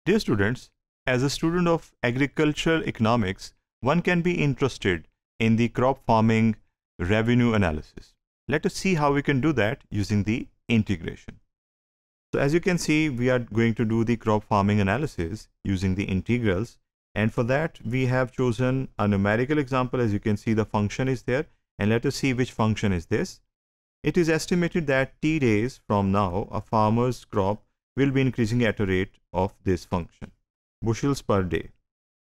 Dear students, as a student of agricultural economics, one can be interested in the crop farming revenue analysis. Let us see how we can do that using the integration. So as you can see, we are going to do the crop farming analysis using the integrals. And for that, we have chosen a numerical example. As you can see, the function is there. And let us see which function is this. It is estimated that t days from now, a farmer's crop will be increasing at a rate of this function, bushels per day.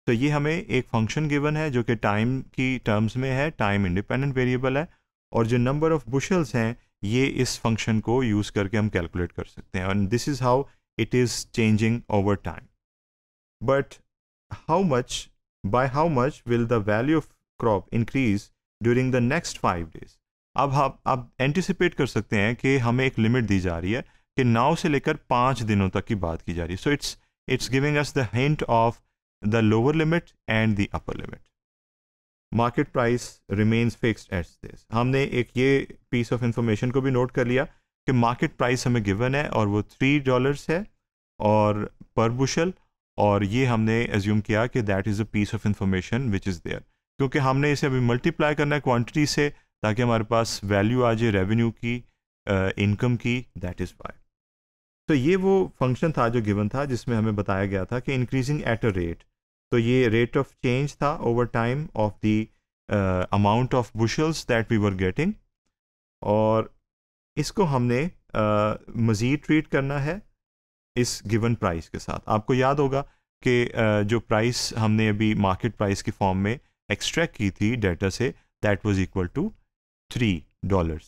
तो ये हमें एक function given है जो कि time की terms में है, टाइम इंडिपेंडेंट वेरिएबल है, और जो नंबर ऑफ बुशल्स हैं ये इस फंक्शन को यूज़ करके हम कैलकुलेट कर सकते हैं. And this is how it is changing over time. But by how much will the value of crop increase during the next 5 days? अब आप एंटिसिपेट कर सकते हैं कि हमें एक लिमिट दी जा रही है कि 9 से लेकर 5 दिनों तक की बात की जा रही है. So it's giving us the hint of the lower limit and the upper limit. Market price remains fixed at this. हमने एक ये पीस ऑफ इंफॉर्मेशन को भी नोट कर लिया कि मार्केट प्राइस हमें गिवन है और वो $3 है और पर बुशल, और ये हमने एज्यूम किया कि that is a piece of information which is there, क्योंकि हमने इसे अभी मल्टीप्लाई करना है क्वांटिटी से ताकि हमारे पास वैल्यू आ जाए रेवेन्यू की, इनकम की. That is why. तो ये वो फंक्शन था जो गिवन था जिसमें हमें बताया गया था कि इंक्रीजिंग एट अ रेट. तो ये रेट ऑफ चेंज था over time of the amount of bushels that we were getting, और इसको हमने मज़ीद ट्रीट करना है इस गिवन प्राइस के साथ. आपको याद होगा कि जो प्राइस हमने अभी मार्केट प्राइस की फॉर्म में एक्सट्रैक्ट की थी डेटा से, that was equal to $3.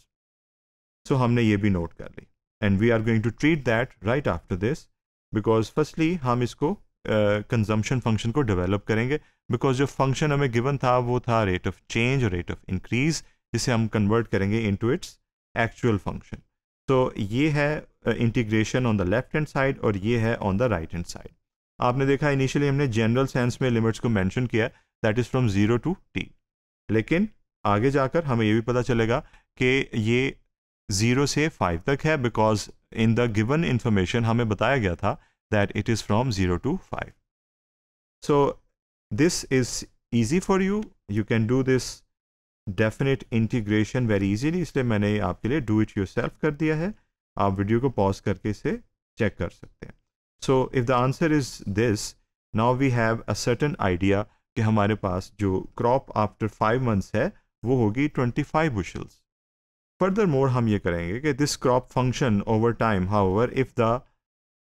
So हमने ये भी नोट कर ली. And we are going to treat that right after this, because firstly हम इसको कंजम्पशन फंक्शन को डेवलप करेंगे, बिकॉज जो फंक्शन हमें गिवन था वो था रेट ऑफ चेंज और रेट ऑफ इंक्रीज, जिसे हम कन्वर्ट करेंगे इनटू इट्स एक्चुअल फंक्शन. तो ये है integration on the left hand side और ये है on the right hand side. आपने देखा इनिशियली हमने जनरल सेंस में लिमिट्स को मेंशन किया, that is from 0 to t, लेकिन आगे जाकर हमें ये भी पता चलेगा कि ये 0 से 5 तक है, because in the given information हमें बताया गया था that it is from 0 to 5. So this is easy for you, you can do this definite integration very easily, इसलिए मैंने आपके लिए डू इट योरसेल्फ कर दिया है. आप वीडियो को पॉज करके इसे चेक कर सकते हैं. So if the answer is this, now we have a certain idea कि हमारे पास जो क्रॉप आफ्टर 5 months है वो होगी 25 bushels. फर्दर मोर हम ये करेंगे कि this crop function over time, however if the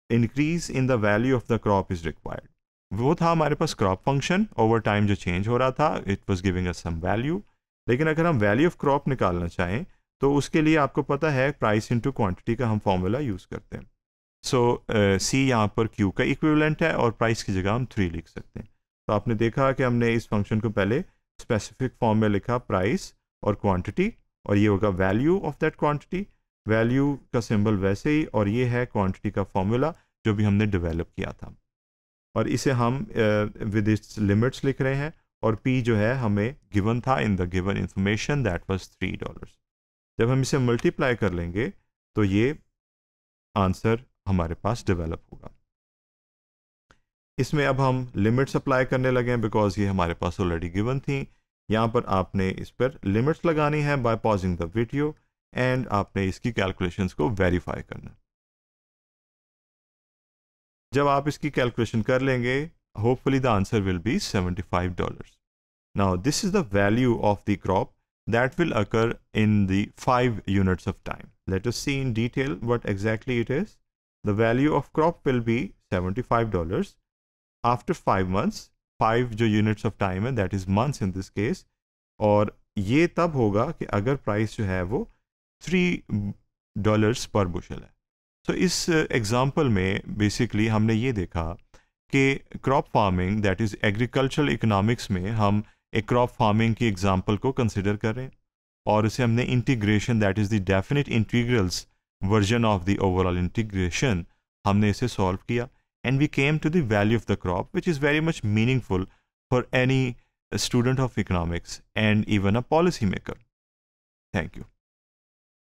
increase in the value of the crop is required. वो था हमारे पास क्रॉप फंक्शन ओवर टाइम जो चेंज हो रहा था, it was giving us some value. लेकिन अगर हम वैल्यू ऑफ क्रॉप निकालना चाहें तो उसके लिए आपको पता है प्राइस इनटू क्वांटिटी का हम फॉर्मूला यूज़ करते हैं. सो सी यहाँ पर क्यू का इक्विवेलेंट है और प्राइस की जगह हम 3 लिख सकते हैं. तो आपने देखा कि हमने इस फंक्शन को पहले स्पेसिफिक फॉर्म में लिखा प्राइस और क्वांटिटी, और ये होगा value of that quantity. Value का सिंबल वैसे ही, और ये है क्वांटिटी का फॉर्मूला जो भी हमने डेवलप किया था, और इसे हम विद इट्स लिमिट्स लिख रहे हैं. और P जो है हमें गिवन था in the given information, that was $3. जब हम इसे मल्टीप्लाई कर लेंगे तो ये आंसर हमारे पास डेवलप होगा. इसमें अब हम लिमिट्स अप्लाई करने लगे हैं बिकॉज ये हमारे पास ऑलरेडी गिवन थी. यहाँ पर आपने इस पर लिमिट्स लगानी है by pausing the video, and आपने इसकी कैलकुलेशंस को वेरीफाई करना. जब आप इसकी कैलकुलेशन कर लेंगे, hopefully the answer will be $75. Now this is the value of the crop that will occur in the 5 units of time. Let us see in detail what exactly it is. The value of crop will be $75 after 5 months. 5 जो units of time है, that is months in this case, और ये तब होगा कि अगर price जो है वो $3 पर बुशल है. तो इस एग्जाम्पल में बेसिकली हमने ये देखा कि crop farming, that is agricultural economics में हम एक क्रॉप फार्मिंग की एग्जांपल को कंसिडर कर रहे हैं, और इसे हमने integration, that is the definite integrals version of the overall integration, हमने इसे सॉल्व किया, and we came to the value of the crop which is very much meaningful for any student of economics and even a policy maker. Thank you.